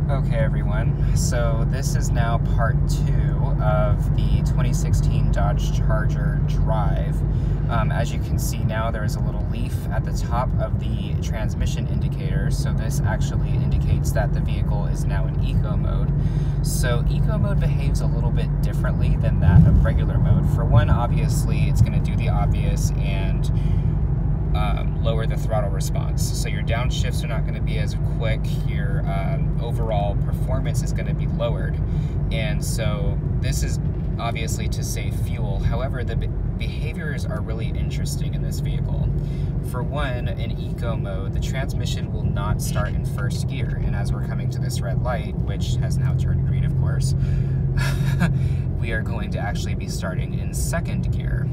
Okay everyone, so this is now part 2 of the 2016 Dodge Charger Drive. As you can see now, there is a little leaf at the top of the transmission indicator, so this actually indicates that the vehicle is now in eco mode. So eco mode behaves a little bit differently than that of regular mode. For one, obviously it's going to do the obvious and lower the throttle response. So your downshifts are not going to be as quick, your overall performance is going to be lowered. And so this is obviously to save fuel. However, the behaviors are really interesting in this vehicle. For one, in eco mode, the transmission will not start in first gear. And as we're coming to this red light, which has now turned green, of course, we are going to actually be starting in second gear.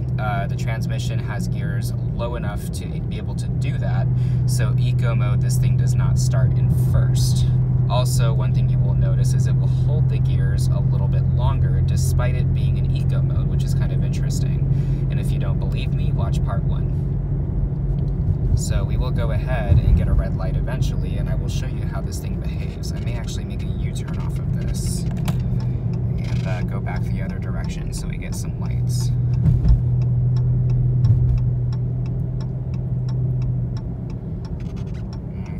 The transmission has gears low enough to be able to do that, so eco mode, this thing does not start in first. Also, one thing you will notice is it will hold the gears a little bit longer despite it being in eco mode, which is kind of interesting. And if you don't believe me, watch part 1. So we will go ahead and get a red light eventually, and I will show you how this thing behaves. I may actually make a U-turn off of this and go back the other direction so we get some lights.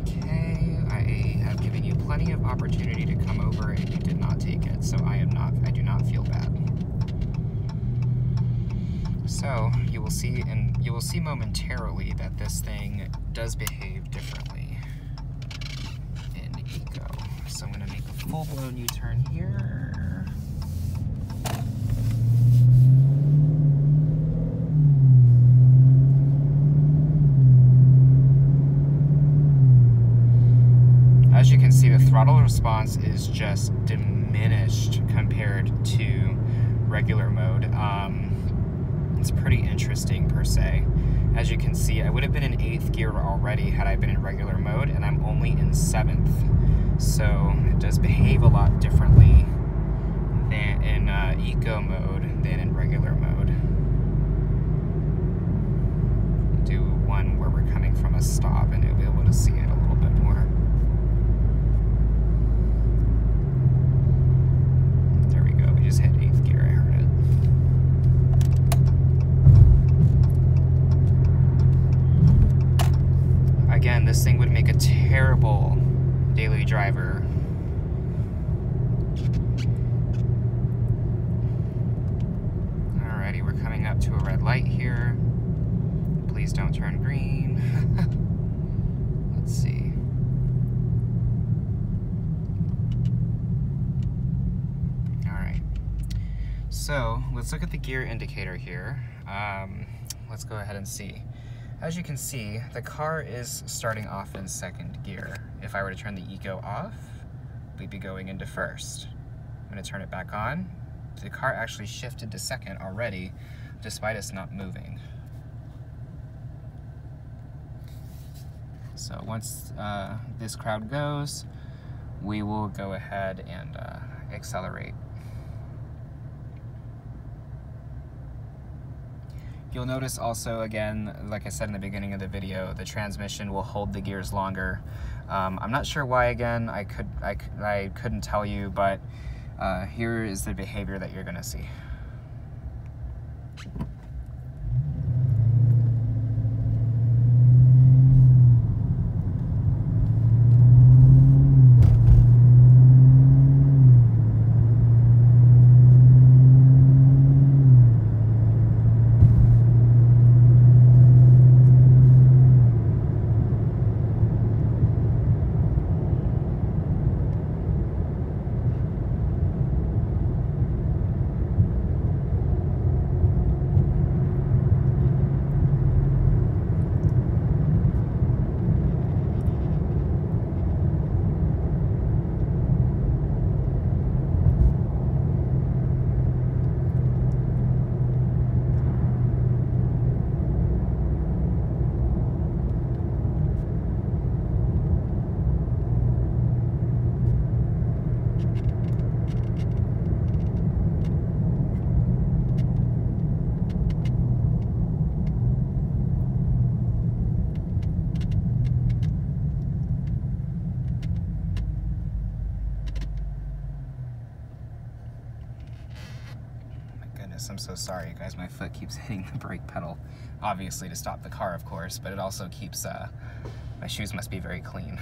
Okay, I have given you plenty of opportunity to come over and you did not take it, so I do not feel bad. So you will see momentarily that this thing does behave differently in eco. So I'm going to make a full-blown U-turn here. As you can see, the throttle response is just diminished compared to regular mode. It's pretty interesting per se. As you can see, I would have been in 8th gear already had I been in regular mode, and I'm only in 7th. So it does behave a lot differently than in eco mode than in regular mode. Do one where we're coming from a stop and you'll be able to see it a little bit more. There we go, we just hit 8th gear, I heard it. Again, this thing would make a terrible daily driver. Alrighty, we're coming up to a red light here. Please don't turn green. Let's see. Alright. So, let's look at the gear indicator here. Let's go ahead and see. As you can see, the car is starting off in 2nd gear. If I were to turn the eco off, we'd be going into 1st. I'm going to turn it back on. The car actually shifted to 2nd already, despite us not moving. So once this crowd goes, we will go ahead and accelerate. You'll notice also, again, like I said in the beginning of the video, the transmission will hold the gears longer. I'm not sure why, again, I couldn't tell you, but here is the behavior that you're gonna see. goodness, I'm so sorry, you guys. My foot keeps hitting the brake pedal, obviously to stop the car, of course, but it also keeps, my shoes must be very clean.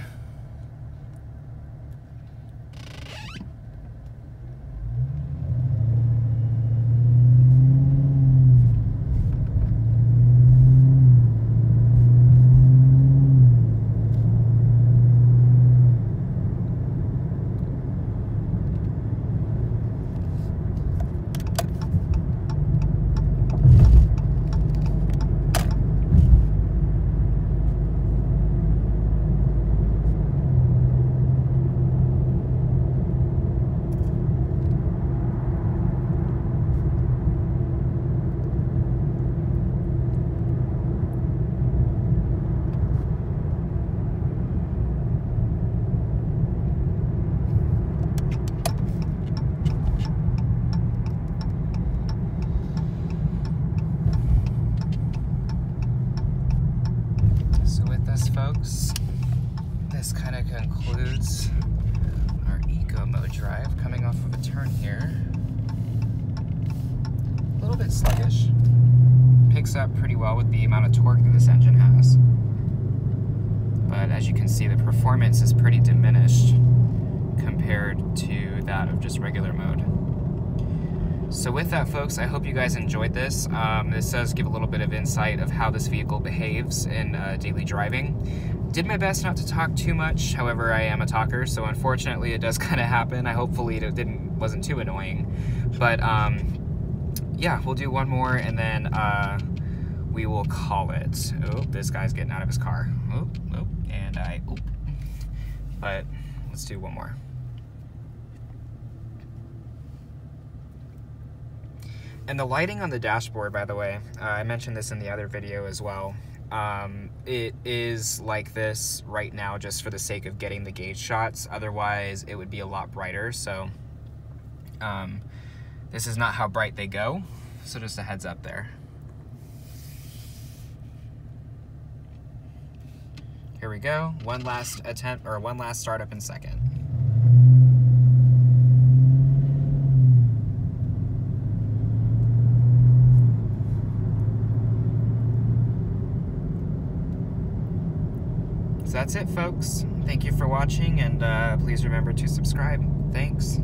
Folks, this kind of concludes our eco mode drive coming off of a turn here. A little bit sluggish. Picks up pretty well with the amount of torque that this engine has. But as you can see, the performance is pretty diminished compared to that of just regular mode. So with that, folks, I hope you guys enjoyed this. This does give a little bit of insight of how this vehicle behaves in daily driving. Did my best not to talk too much, however, I am a talker, so unfortunately it does kind of happen. Hopefully it wasn't too annoying. But yeah, we'll do one more and then we will call it. Oh, this guy's getting out of his car. Oh, and but let's do one more. And the lighting on the dashboard, by the way, I mentioned this in the other video as well. It is like this right now just for the sake of getting the gauge shots. Otherwise, it would be a lot brighter. So this is not how bright they go. So just a heads up there. Here we go. One last attempt, or one last startup in second. So that's it, folks. Thank you for watching, and please remember to subscribe. Thanks.